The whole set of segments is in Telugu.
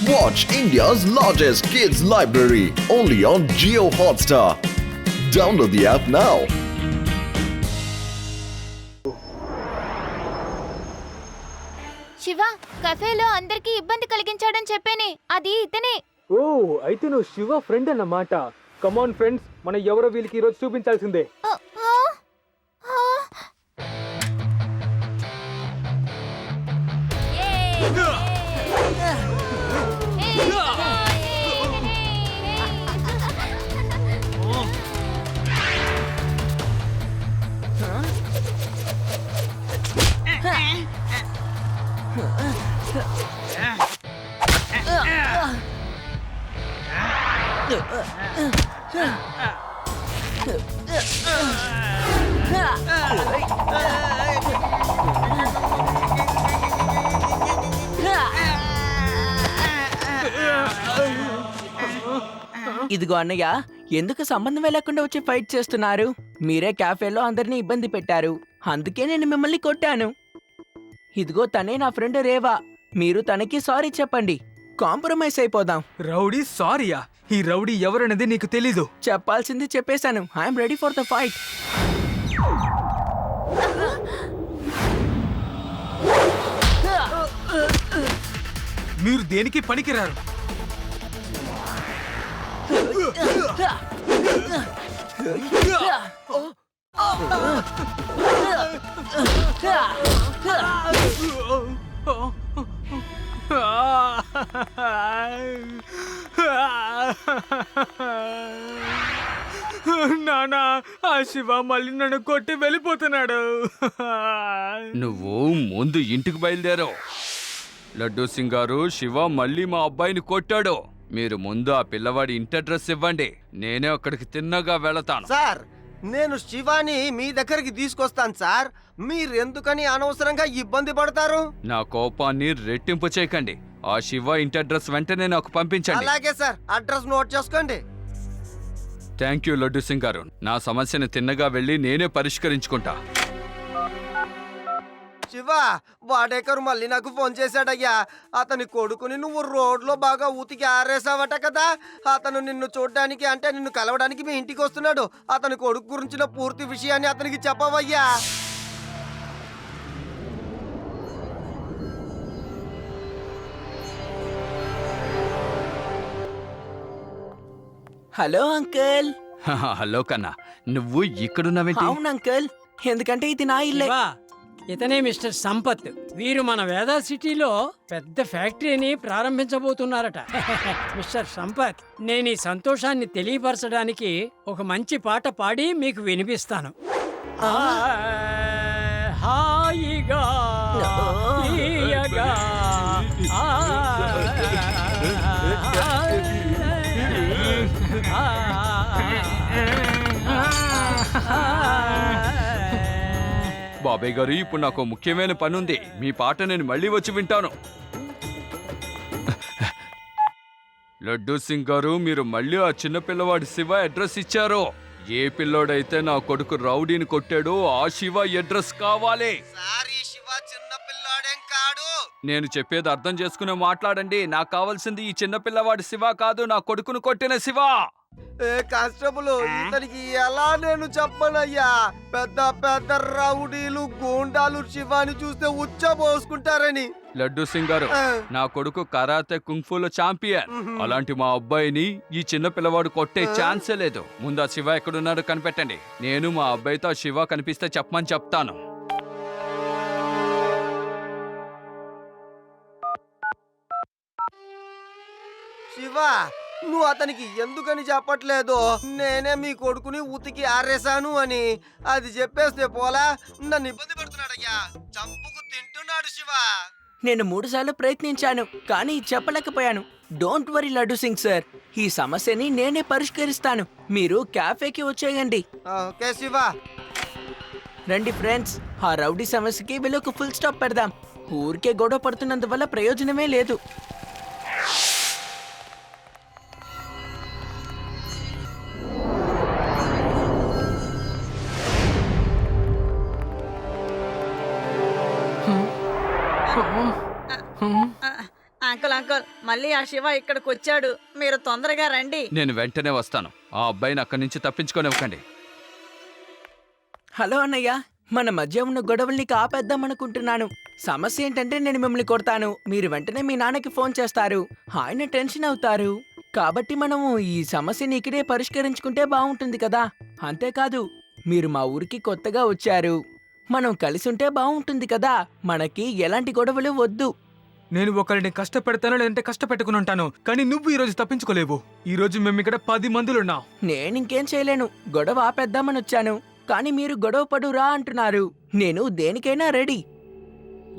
Watch India's largest kids library only on Jio Hotstar. Download the app now. Shiva, కఫేలో అందరికి ఇబ్బంది కలిగించాడని చెప్పేనే అది ఇతనే. ఓ అయితే నువ్వు శివ ఫ్రెండ్ అన్నమాట. కమాన్ ఫ్రెండ్స్, మనం ఎవరో వీళ్ళకి ఈరోజు చూపించాల్సిందే. ఇదిగో అన్నయ్య, ఎందుకు సంబంధమే లేకుండా వచ్చి ఫైట్ చేస్తున్నారు? మీరే క్యాఫేలో అందరినీ ఇబ్బంది పెట్టారు, అందుకే నేను మిమ్మల్ని కొట్టాను. ఇదిగో తనే నా ఫ్రెండ్ రేవా, మీరు తనకి సారీ చెప్పండి, కాంప్రమైజ్ అయిపోదాం. రౌడీ సారీయా? ఈ రౌడీ ఎవరనేది నీకు తెలీదు. చెప్పాల్సింది చెప్పేశాను. I'm ready for the fight. మీరు దేనికి పనికిరారు. నానా, ఆ శివ మళ్ళీ నన్ను కొట్టి వెళ్ళిపోతున్నాడు. నువ్వు ముందు ఇంటికి బయలుదేరు. లడ్డూ సింగ్ గారు, శివ మళ్ళీ మా అబ్బాయిని కొట్టాడు. మీరు ముందు ఆ పిల్లవాడి ఇంటి అడ్రస్ ఇవ్వండి, నేనే అక్కడికి తిన్నగా వెళతాను. సార్, నేను శివాని మీ దగ్గరికి తీసుకొస్తాను సార్. మీరెందుకని అనవసరంగా ఇబ్బంది పడతారు? నా కోపాన్ని రెట్టింపు చేయకండి. ఆ శివ ఇంటి అడ్రస్ వెంటనే నాకు పంపించండి. అలాగే సార్, అడ్రస్ నోట్ చేసుకోండి. థ్యాంక్ యూ లడ్డూ సింగ్ గారు. నా సమస్యను తిన్నగా వెళ్ళి నేనే పరిష్కరించుకుంటా. శివ, వాడేకరు మళ్ళీ నాకు ఫోన్ చేశాడయ్యా. అతని కొడుకుని నువ్వు రోడ్లో బాగా ఉతికి ఆరేసావట కదా. అతను నిన్ను చూడ్డానికి, అంటే నిన్ను కలవడానికి మీ ఇంటికి వస్తున్నాడు. అతని కొడుకు గురించిన పూర్తి విషయాన్ని అతనికి చెప్పవయ్యా. Hello uncle. హలో కన్నా, నువ్వు ఇక్కడున్నావేంటి? అవును అంకుల్, ఎందుకంటే ఇది నా ఇల్లే. ఇతనే మిస్టర్ సంపత్. వీరు మన వేదా సిటీలో పెద్ద ఫ్యాక్టరీని ప్రారంభించబోతున్నారట. మిస్టర్ సంపత్, నేను ఈ సంతోషాన్ని తెలియపరచడానికి ఒక మంచి పాట పాడి మీకు వినిపిస్తాను. హాయిగా తీయగా బాబాయ్ గారు, ఇప్పుడు నాకు ముఖ్యమైన పని ఉంది. మీ పాట నేను మళ్ళీ వచ్చి వింటాను. లడ్డూ సింగ్ గారు, మీరు మళ్ళీ ఆ చిన్న పిల్లవాడి శివ అడ్రస్ ఇచ్చారు. ఏ పిల్లోడైతే నా కొడుకు రౌడీని కొట్టాడో ఆ శివ అడ్రస్ కావాలి. సారీ శివ, చిన్న పిల్లాడేం కాడు. నేను చెప్పేది అర్థం చేసుకునే మాట్లాడండి. నాకు కావాల్సింది ఈ చిన్న పిల్లవాడి శివ కాదు, నా కొడుకును కొట్టిన శివ. కానిస్టేబుల్, ఇతనికి ఎలా నేను చెప్పనయ్యా? పెద్ద పెద్ద రౌడీలు, గూండాలు శివాని చూస్తే ఉచ్చబోసుకుంటారని. లడ్డూ సింగ్ గారు, నా కొడుకు కరాతే కుంగ్ఫూలో ఛాంపియన్. అలాంటి మా అబ్బాయిని ఈ చిన్న పిల్లవాడు కొట్టే ఛాన్సే లేదు. ముందు ఆ శివ ఎక్కడున్నాడో కనిపెట్టండి. నేను మా అబ్బాయితో ఆ శివ కనిపిస్తే చెప్పమని చెప్తాను. శివ, నువ్వు అతనికి ఎందుకని చెప్పట్లేదు? నేనే మీ కొడుకుని ఉతికి ఆరేశాను అని. అది చెప్పేస్తే పోలా, నన్ను ఇబ్బంది పెడుతున్నాడయ్యా. చంపుకు తింటున్నాడు శివ. నేను 3 సార్లు ప్రయత్నించాను, కానీ చెప్పలేకపోయాను. Don't worry Laddu Singh sir, ఈ సమస్యని నేనే పరిష్కరిస్తాను. మీరు క్యాఫేకి వచ్చేయండి. ఓకే శివ. రండి ఫ్రెండ్స్, ఆ రౌడీ సమస్యకి వీళ్ళొక ఫుల్ స్టాప్ పెడదాం. ఊరికే గొడవ పడుతున్నందువల్ల ప్రయోజనమే లేదు. అంకుల్ అంకుల్ మళ్ళీ ఆ శివ ఇక్కడికి వచ్చాడు. మీరు తొందరగా రండి. నేను వెంటనే వస్తాను. ఆ అబ్బాయిని అక్కడి నుంచి తప్పించుకోనివ్వకండి. హలో అన్నయ్య, మన మధ్య ఉన్న గొడవల్ని ఆపేద్దామనుకుంటున్నాను. సమస్య ఏంటంటే నేను మిమ్మల్ని కొడతాను, మీరు వెంటనే మీ నాన్నకి ఫోన్ చేస్తారు, ఆయన టెన్షన్ అవుతారు. కాబట్టి మనము ఈ సమస్యని ఇక్కడే పరిష్కరించుకుంటే బాగుంటుంది కదా. అంతేకాదు మీరు మా ఊరికి కొత్తగా వచ్చారు, మనం కలిసి ఉంటే బాగుంటుంది కదా. మనకి ఎలాంటి గొడవలు వద్దు. నేను ఒకరిని కష్టపెడతాను, లేదంటే కష్టపెట్టుకుని ఉంటాను, కానీ నువ్వు ఈ రోజు తప్పించుకోలేవు. ఈ రోజు మేము ఇక్కడ 10 మందులున్నాం. నేను ఇంకేం చేయలేను, గొడవ ఆపేద్దామని వచ్చాను. కానీ మీరు గొడవ పడురా అంటున్నారు. నేను దేనికైనా ready.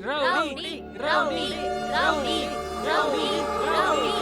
Rowdy rowdy rowdy rowdy rowdy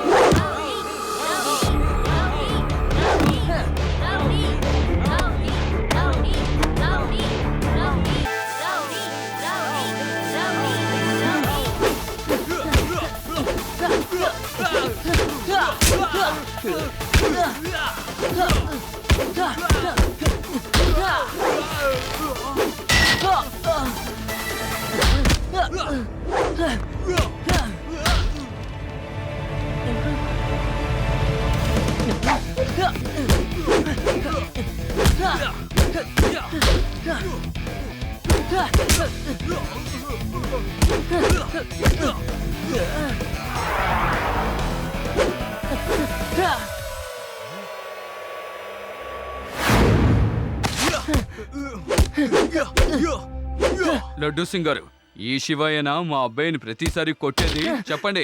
Laddu Singh గారు, ఈ శివయ్యనా మా అబ్బాయిని ప్రతిసారి కొట్టేది? చెప్పండి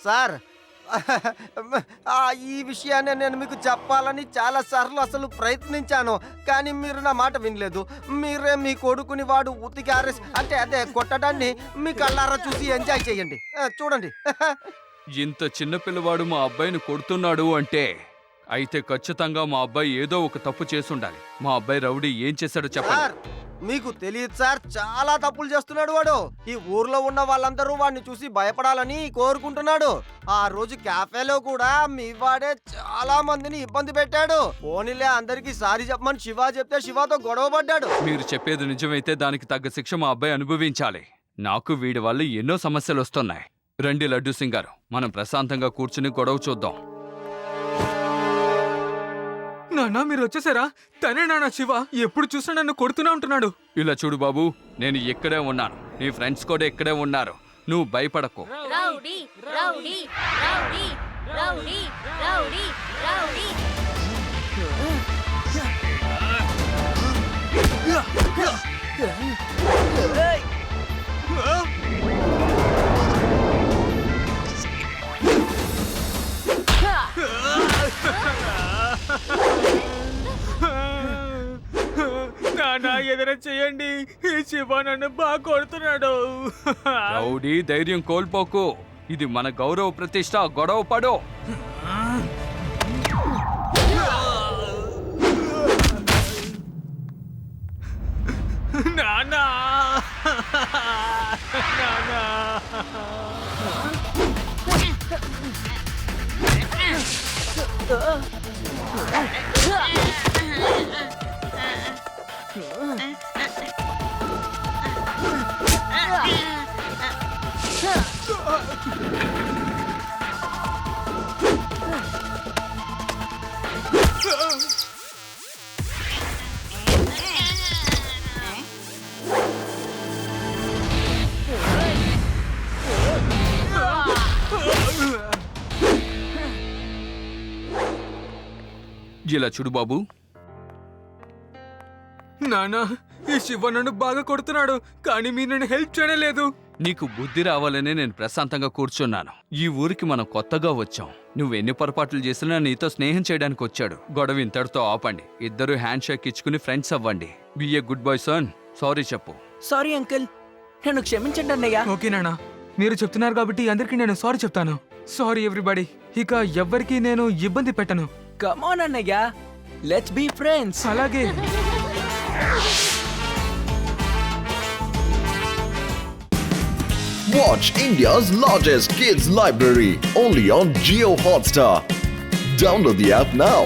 సార్. ఈ విషయాన్ని నేను మీకు చెప్పాలని చాలా సార్లు అసలు ప్రయత్నించాను, కానీ మీరు నా మాట వినలేదు. మీరే మీ కొడుకుని వాడు ఉతికి ఆరేసి అంటే అదే కొట్టడాన్ని మీ కళ్ళారా చూసి ఎంజాయ్ చేయండి. చూడండి. ఇంత చిన్న పిల్లవాడు మా అబ్బాయిని కొడుతున్నాడు అంటే అయితే ఖచ్చితంగా మా అబ్బాయి ఏదో ఒక తప్పు చేసుండాలి. మా అబ్బాయి రౌడీ ఏం చేశాడో చెప్పండి. సార్ మీకు తెలియదు సార్, చాలా తప్పులు చేస్తున్నాడు వాడు. ఈ ఊర్లో ఉన్న వాళ్ళందరూ వాడిని చూసి భయపడాలని కోరుకుంటున్నాడు. ఆ రోజు క్యాఫేలో కూడా మీ వాడే చాలా మందిని ఇబ్బంది పెట్టాడు. పోనీలే అందరికి సారీ చెప్పమని శివ చెప్తే శివతో గొడవ పడ్డాడు. మీరు చెప్పేది నిజమైతే దానికి తగ్గ శిక్ష మా అబ్బాయి అనుభవించాలి. నాకు వీడి వల్ల ఎన్నో సమస్యలు వస్తున్నాయి. రండి లడ్డూ సింగ్ గారు, మనం ప్రశాంతంగా కూర్చుని గొడవ చూద్దాం. నాన్న మీరు వచ్చేసారా? తనే నాన్న శివ, ఎప్పుడు చూసినా నన్ను కొడుతూనే ఉంటున్నాడు. ఇలా చూడు బాబు, నేను ఇక్కడే ఉన్నాను, నీ ఫ్రెండ్స్ కూడా ఇక్కడే ఉన్నారు. నువ్వు భయపడకు. Rowdy rowdy rowdy rowdy rowdy rowdy నాన్న ఏదైనా చేయండి, ఈ శివ నన్ను బాగా కొడుతున్నాడు. రౌడీ, ధైర్యం కోల్పోకు. ఇది మన గౌరవ ప్రతిష్ట. గొడవ పడు. నాన్న ఇలా చూడు బాబు, నాన్న ఈ శివ నన్ను బాగా కొడుతున్నాడు, కానీ మీరు నన్ను హెల్ప్ చేయలేదు. నీకు బుద్ధి రావాలనే నేను ప్రశాంతంగా కూర్చున్నాను. ఈ ఊరికి మనం కొత్తగా వచ్చాం. నువ్వు ఎన్ని పొరపాట్లు చేసినా నీతో స్నేహం చేయడానికి వచ్చాడు. గొడవ ఇంతటితో ఆపండి. ఇద్దరు హ్యాండ్ షేక్ ఇచ్చుకుని ఫ్రెండ్స్ అవ్వండి. Be a good boy son. Sorry చెప్పు. సారీ అంకుల్, నన్ను క్షమించండి అన్నయ్య. ఓకే నాన్న, మీరు చెప్తున్నారు కాబట్టి అందరికీ నేను సారీ చెప్తాను. Sorry everybody. ఇక ఎవ్వరికి నేను ఇబ్బంది పెట్టను. కమ్ ఆన్ అన్నయ్య, లెట్స్ బీ ఫ్రెండ్స్. అలాగే. Watch India's largest kids library only on Jio Hotstar. Download the app now.